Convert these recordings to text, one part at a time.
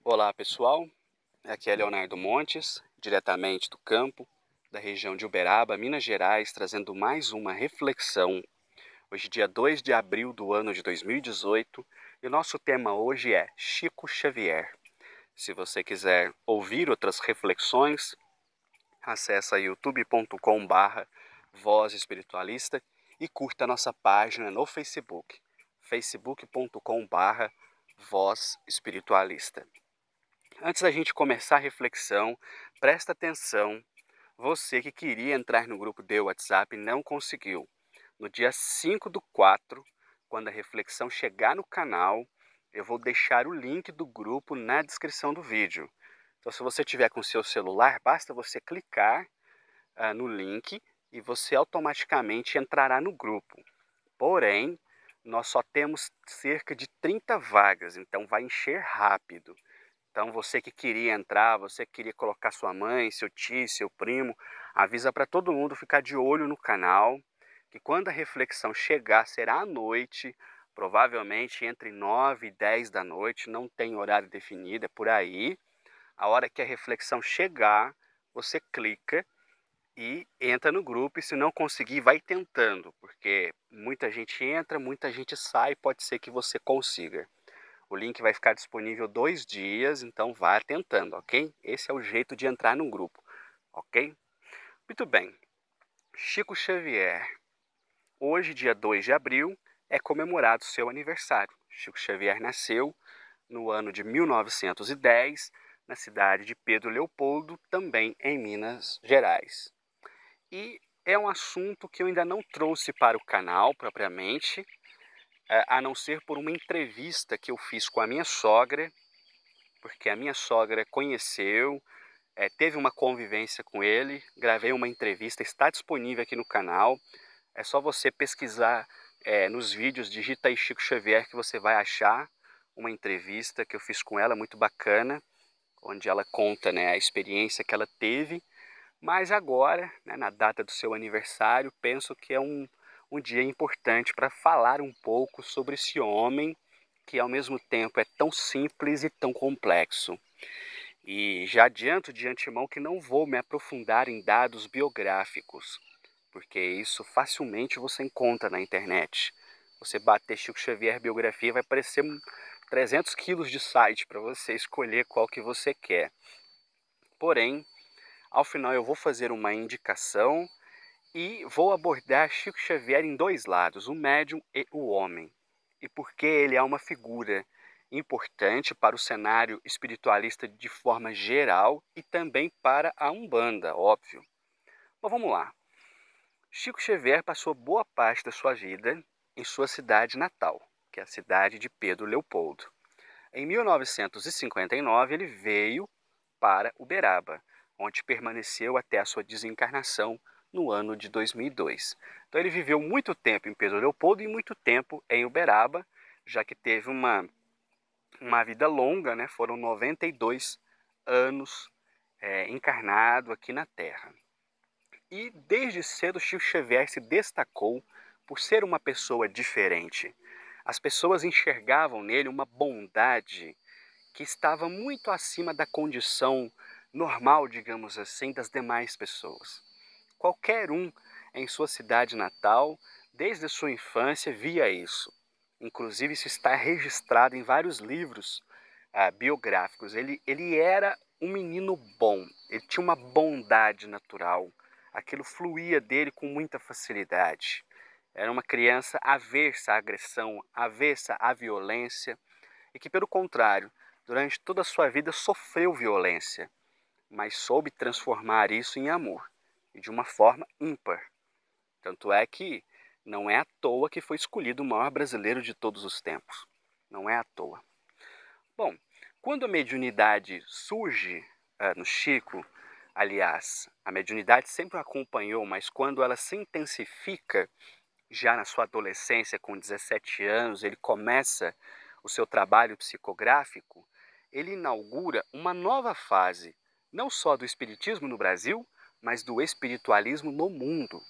Olá pessoal, aqui é Leonardo Montes, diretamente do campo, da região de Uberaba, Minas Gerais, trazendo mais uma reflexão. Hoje, dia 2 de abril do ano de 2018, e o nosso tema hoje é Chico Xavier. Se você quiser ouvir outras reflexões, acessa youtube.com/Voz Espiritualista e curta a nossa página no Facebook, facebook.com/Voz Espiritualista. Antes da gente começar a reflexão, presta atenção, você que queria entrar no grupo de WhatsApp e não conseguiu. No dia 5/4, quando a reflexão chegar no canal, eu vou deixar o link do grupo na descrição do vídeo. Então, se você tiver com seu celular, basta você clicar no link e você automaticamente entrará no grupo. Porém, nós só temos cerca de 30 vagas, então vai encher rápido. Então, você que queria entrar, você que queria colocar sua mãe, seu tio, seu primo, avisa para todo mundo ficar de olho no canal, que quando a reflexão chegar, será à noite, provavelmente entre 9 e 10 da noite, não tem horário definido, é por aí. A hora que a reflexão chegar, você clica e entra no grupo, e se não conseguir, vai tentando, porque muita gente entra, muita gente sai, pode ser que você consiga. O link vai ficar disponível 2 dias, então vá tentando, ok? Esse é o jeito de entrar no grupo, ok? Muito bem. Chico Xavier. Hoje, dia 2 de abril, é comemorado seu aniversário. Chico Xavier nasceu no ano de 1910, na cidade de Pedro Leopoldo, também em Minas Gerais. E é um assunto que eu ainda não trouxe para o canal propriamente, a não ser por uma entrevista que eu fiz com a minha sogra, porque a minha sogra conheceu, teve uma convivência com ele, gravei uma entrevista, está disponível aqui no canal, é só você pesquisar nos vídeos, digita aí Chico Xavier que você vai achar uma entrevista que eu fiz com ela, muito bacana, onde ela conta, né, a experiência que ela teve, mas agora, né, na data do seu aniversário, penso que é um dia importante para falar um pouco sobre esse homem que ao mesmo tempo é tão simples e tão complexo. E já adianto de antemão que não vou me aprofundar em dados biográficos, porque isso facilmente você encontra na internet. Você bater Chico Xavier biografia, vai aparecer 300 quilos de site para você escolher qual que você quer. Porém, ao final eu vou fazer uma indicação e vou abordar Chico Xavier em dois lados, o médium e o homem. E por que ele é uma figura importante para o cenário espiritualista de forma geral e também para a Umbanda, óbvio. Bom, vamos lá. Chico Xavier passou boa parte da sua vida em sua cidade natal, que é a cidade de Pedro Leopoldo. Em 1959, ele veio para Uberaba, onde permaneceu até a sua desencarnação no ano de 2002. Então ele viveu muito tempo em Pedro Leopoldo e muito tempo em Uberaba, já que teve uma vida longa, né? Foram 92 anos encarnado aqui na Terra. E desde cedo Chico Xavier se destacou por ser uma pessoa diferente. As pessoas enxergavam nele uma bondade que estava muito acima da condição normal, digamos assim, das demais pessoas. Qualquer um em sua cidade natal, desde a sua infância, via isso. Inclusive, isso está registrado em vários livros biográficos. Ele era um menino bom, ele tinha uma bondade natural. Aquilo fluía dele com muita facilidade. Era uma criança avessa à agressão, avessa à violência, e que, pelo contrário, durante toda a sua vida sofreu violência, mas soube transformar isso em amor, e de uma forma ímpar. Tanto é que não é à toa que foi escolhido o maior brasileiro de todos os tempos. Não é à toa. Bom, quando a mediunidade surge no Chico, aliás, a mediunidade sempre o acompanhou, mas quando ela se intensifica, já na sua adolescência, com 17 anos, ele começa o seu trabalho psicográfico, ele inaugura uma nova fase, não só do espiritismo no Brasil, mas do espiritualismo no mundo.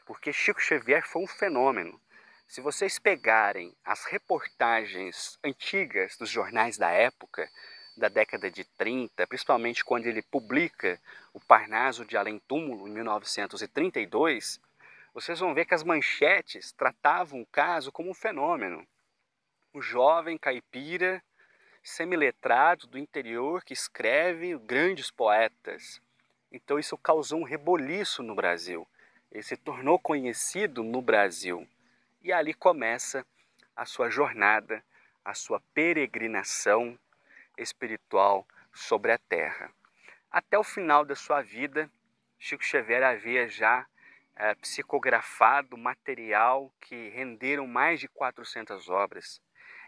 Porque Chico Xavier foi um fenômeno. Se vocês pegarem as reportagens antigas dos jornais da época, da década de 30, principalmente quando ele publica o Parnaso de Além Túmulo, em 1932, vocês vão ver que as manchetes tratavam o caso como um fenômeno. O jovem caipira, semiletrado do interior que escreve grandes poetas. Então isso causou um reboliço no Brasil. Ele se tornou conhecido no Brasil. E ali começa a sua jornada, a sua peregrinação espiritual sobre a Terra. Até o final da sua vida, Chico Xavier havia já psicografado material que renderam mais de 400 obras.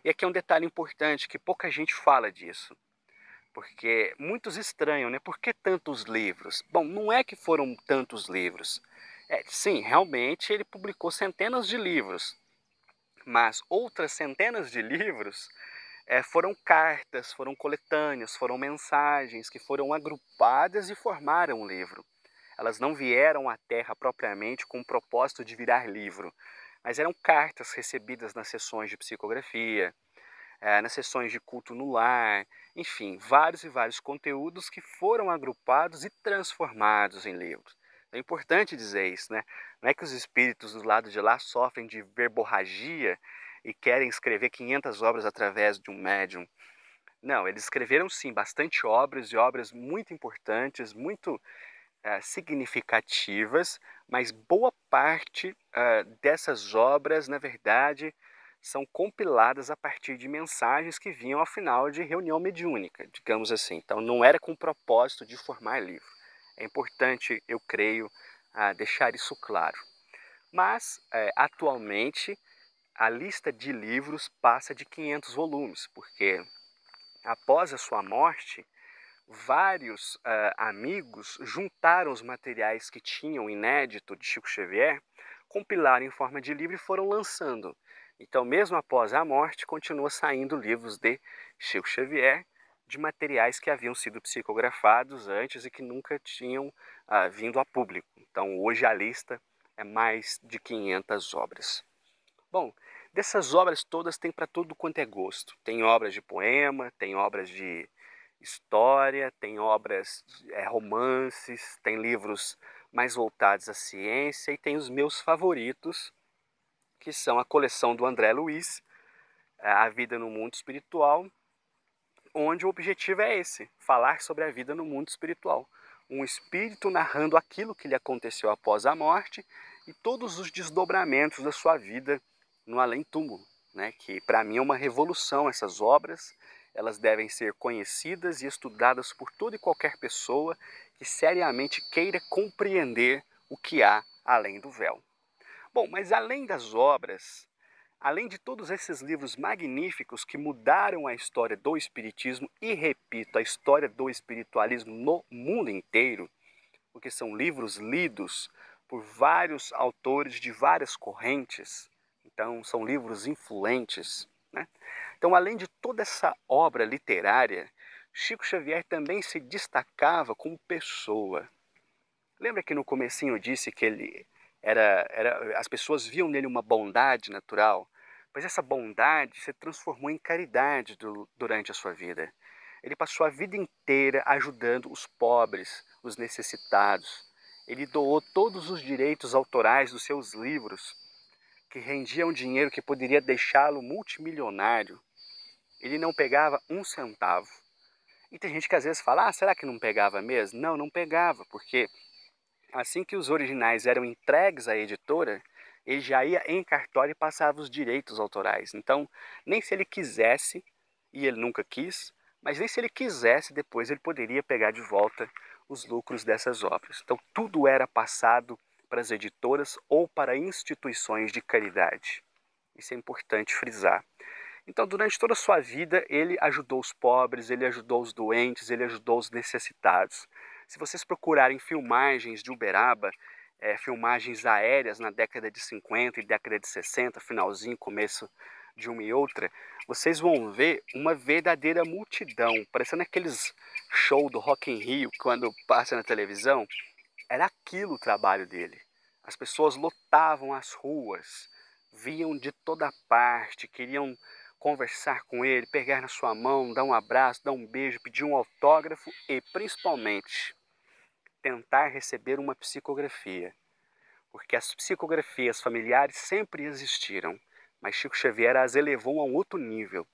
E aqui é um detalhe importante, que pouca gente fala disso, porque muitos estranham, né? Por que tantos livros? Bom, não é que foram tantos livros. Sim, realmente ele publicou centenas de livros, mas outras centenas de livros foram cartas, foram coletâneas, foram mensagens que foram agrupadas e formaram um livro. Elas não vieram à Terra propriamente com o propósito de virar livro, mas eram cartas recebidas nas sessões de psicografia, nas sessões de culto no lar, enfim, vários e vários conteúdos que foram agrupados e transformados em livros. É importante dizer isso, né? Não é que os espíritos do lado de lá sofrem de verborragia e querem escrever 500 obras através de um médium. Não, eles escreveram sim bastante obras, e obras muito importantes, muito significativas, mas boa parte dessas obras, na verdade, são compiladas a partir de mensagens que vinham ao final de reunião mediúnica, digamos assim. Então não era com o propósito de formar livro. É importante, eu creio, deixar isso claro. Mas, atualmente, a lista de livros passa de 500 volumes, porque após a sua morte, vários amigos juntaram os materiais que tinham inédito de Chico Xavier, compilaram em forma de livro e foram lançando. Então, mesmo após a morte, continua saindo livros de Chico Xavier, de materiais que haviam sido psicografados antes e que nunca tinham vindo a público. Então, hoje a lista é mais de 500 obras. Bom, dessas obras todas tem para tudo quanto é gosto. Tem obras de poema, tem obras de história, tem obras, romances, tem livros mais voltados à ciência e tem os meus favoritos, que são a coleção do André Luiz, A Vida no Mundo Espiritual, onde o objetivo é esse, falar sobre a vida no mundo espiritual. Um espírito narrando aquilo que lhe aconteceu após a morte e todos os desdobramentos da sua vida no além-túmulo, né? Que para mim é uma revolução essas obras. Elas devem ser conhecidas e estudadas por toda e qualquer pessoa que seriamente queira compreender o que há além do véu. Bom, mas além das obras, além de todos esses livros magníficos que mudaram a história do espiritismo e, repito, a história do espiritualismo no mundo inteiro, porque são livros lidos por vários autores de várias correntes, então são livros influentes, né? Então, além de toda essa obra literária, Chico Xavier também se destacava como pessoa. Lembra que no comecinho eu disse que ele as pessoas viam nele uma bondade natural? Pois essa bondade se transformou em caridade durante a sua vida. Ele passou a vida inteira ajudando os pobres, os necessitados. Ele doou todos os direitos autorais dos seus livros, que rendiam dinheiro que poderia deixá-lo multimilionário. Ele não pegava um centavo. E tem gente que às vezes fala, será que não pegava mesmo? Não, não pegava, porque assim que os originais eram entregues à editora, ele já ia em cartório e passava os direitos autorais. Então, nem se ele quisesse, e ele nunca quis, mas nem se ele quisesse, depois ele poderia pegar de volta os lucros dessas obras. Então, tudo era passado para as editoras ou para instituições de caridade. Isso é importante frisar. Então, durante toda a sua vida, ele ajudou os pobres, ele ajudou os doentes, ele ajudou os necessitados. Se vocês procurarem filmagens de Uberaba, filmagens aéreas na década de 50 e década de 60, finalzinho, começo de uma e outra, vocês vão ver uma verdadeira multidão, parecendo aqueles shows do Rock in Rio, quando passa na televisão. Era aquilo o trabalho dele. As pessoas lotavam as ruas, vinham de toda parte, queriam conversar com ele, pegar na sua mão, dar um abraço, dar um beijo, pedir um autógrafo e, principalmente, tentar receber uma psicografia. Porque as psicografias familiares sempre existiram, mas Chico Xavier as elevou a um outro nível.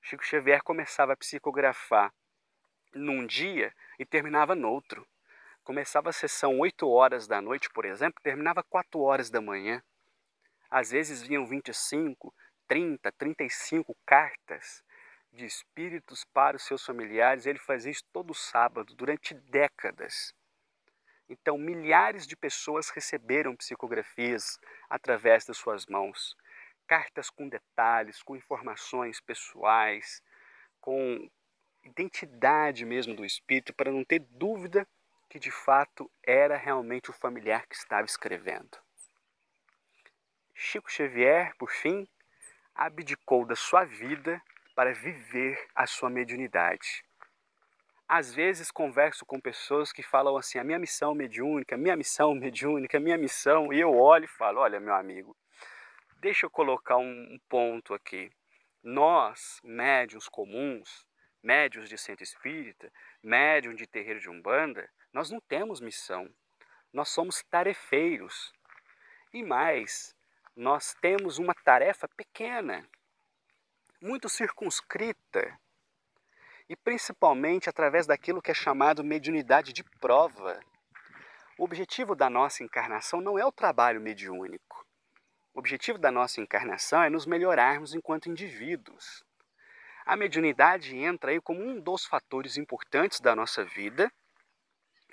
Chico Xavier começava a psicografar num dia e terminava no outro. Começava a sessão 8 horas da noite, por exemplo, terminava 4 horas da manhã. Às vezes vinham 25, 30, 35 cartas de espíritos para os seus familiares. Ele fazia isso todo sábado, durante décadas. Então, milhares de pessoas receberam psicografias através das suas mãos. Cartas com detalhes, com informações pessoais, com identidade mesmo do espírito, para não ter dúvida que de fato era realmente o familiar que estava escrevendo. Chico Xavier, por fim, abdicou da sua vida para viver a sua mediunidade. Às vezes converso com pessoas que falam assim, a minha missão mediúnica, minha missão mediúnica, minha missão, e eu olho e falo, olha meu amigo, deixa eu colocar um ponto aqui. Nós, médiuns comuns, médiuns de centro espírita, médium de terreiro de umbanda, nós não temos missão. Nós somos tarefeiros. E mais, nós temos uma tarefa pequena, muito circunscrita, e principalmente através daquilo que é chamado mediunidade de prova. O objetivo da nossa encarnação não é o trabalho mediúnico. O objetivo da nossa encarnação é nos melhorarmos enquanto indivíduos. A mediunidade entra aí como um dos fatores importantes da nossa vida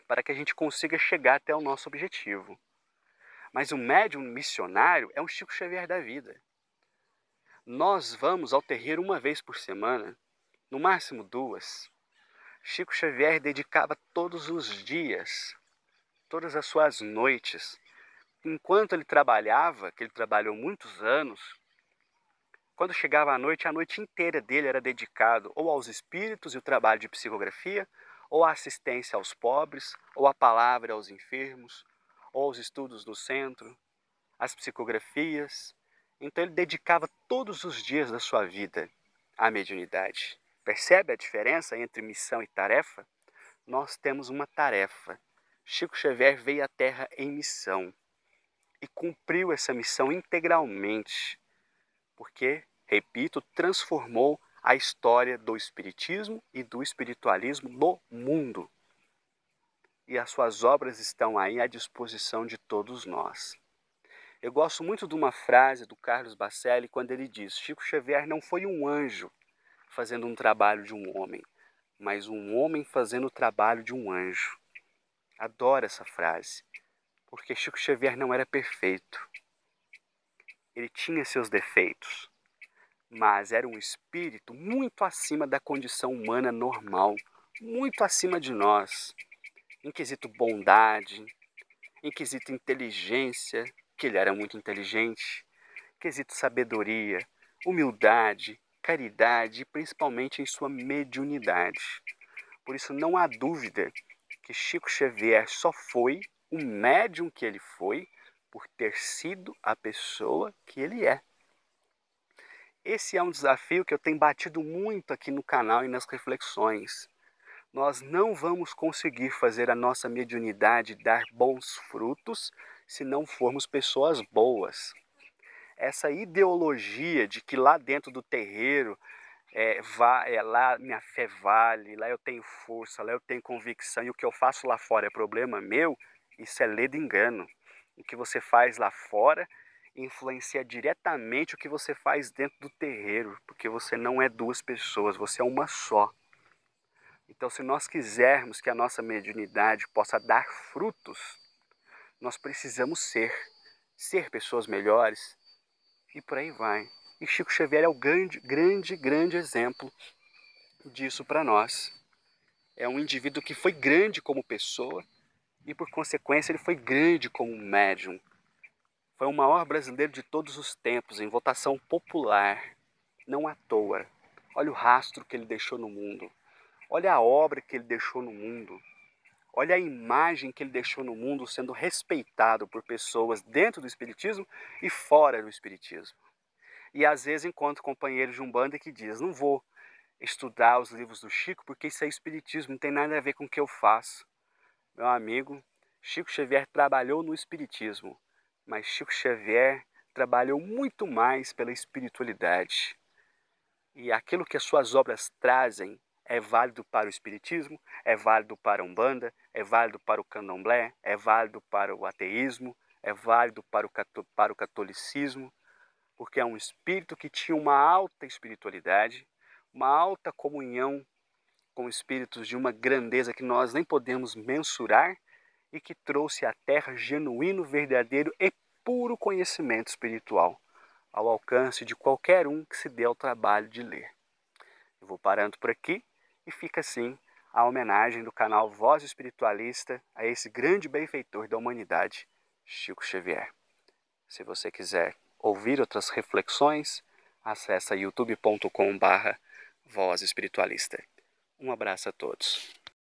para que a gente consiga chegar até o nosso objetivo. Mas o médium missionário é um Chico Xavier da vida. Nós vamos ao terreiro uma vez por semana, no máximo 2. Chico Xavier dedicava todos os dias, todas as suas noites, enquanto ele trabalhava, que ele trabalhou muitos anos, quando chegava a noite inteira dele era dedicado ou aos espíritos e o trabalho de psicografia, ou à assistência aos pobres, ou à palavra aos enfermos, ou aos estudos no centro, às psicografias. Então ele dedicava todos os dias da sua vida à mediunidade. Percebe a diferença entre missão e tarefa? Nós temos uma tarefa. Chico Xavier veio à Terra em missão e cumpriu essa missão integralmente, porque, repito, transformou a história do espiritismo e do espiritualismo no mundo. E as suas obras estão aí à disposição de todos nós. Eu gosto muito de uma frase do Carlos Bacelli quando ele diz: Chico Xavier não foi um anjo fazendo um trabalho de um homem, mas um homem fazendo o trabalho de um anjo. Adoro essa frase, porque Chico Xavier não era perfeito. Ele tinha seus defeitos, mas era um espírito muito acima da condição humana normal, muito acima de nós, em quesito bondade, em quesito inteligência, que ele era muito inteligente, quesito sabedoria, humildade, caridade e principalmente em sua mediunidade. Por isso não há dúvida que Chico Xavier só foi o médium que ele foi por ter sido a pessoa que ele é. Esse é um desafio que eu tenho batido muito aqui no canal e nas reflexões. Nós não vamos conseguir fazer a nossa mediunidade dar bons frutos se não formos pessoas boas. Essa ideologia de que lá dentro do terreiro, lá minha fé vale, lá eu tenho força, lá eu tenho convicção e o que eu faço lá fora é problema meu, isso é ledo engano. O que você faz lá fora influencia diretamente o que você faz dentro do terreiro, porque você não é 2 pessoas, você é uma só. Então, se nós quisermos que a nossa mediunidade possa dar frutos, nós precisamos ser pessoas melhores e por aí vai. E Chico Xavier é o grande exemplo disso para nós. É um indivíduo que foi grande como pessoa e, por consequência, ele foi grande como médium. Foi o maior brasileiro de todos os tempos, em votação popular, não à toa. Olha o rastro que ele deixou no mundo. Olha a obra que ele deixou no mundo. Olha a imagem que ele deixou no mundo sendo respeitado por pessoas dentro do espiritismo e fora do espiritismo. E às vezes encontro companheiros de Umbanda que diz: não vou estudar os livros do Chico porque isso é espiritismo, não tem nada a ver com o que eu faço. Meu amigo, Chico Xavier trabalhou no espiritismo, mas Chico Xavier trabalhou muito mais pela espiritualidade. E aquilo que as suas obras trazem é válido para o espiritismo, é válido para a Umbanda, é válido para o Candomblé, é válido para o ateísmo, é válido para o catolicismo, porque é um espírito que tinha uma alta espiritualidade, uma alta comunhão com espíritos de uma grandeza que nós nem podemos mensurar e que trouxe à Terra genuíno, verdadeiro e puro conhecimento espiritual, ao alcance de qualquer um que se dê ao trabalho de ler. Eu vou parando por aqui e fica assim a homenagem do canal Voz Espiritualista a esse grande benfeitor da humanidade, Chico Xavier. Se você quiser ouvir outras reflexões, acesse youtube.com/Voz Espiritualista. Um abraço a todos.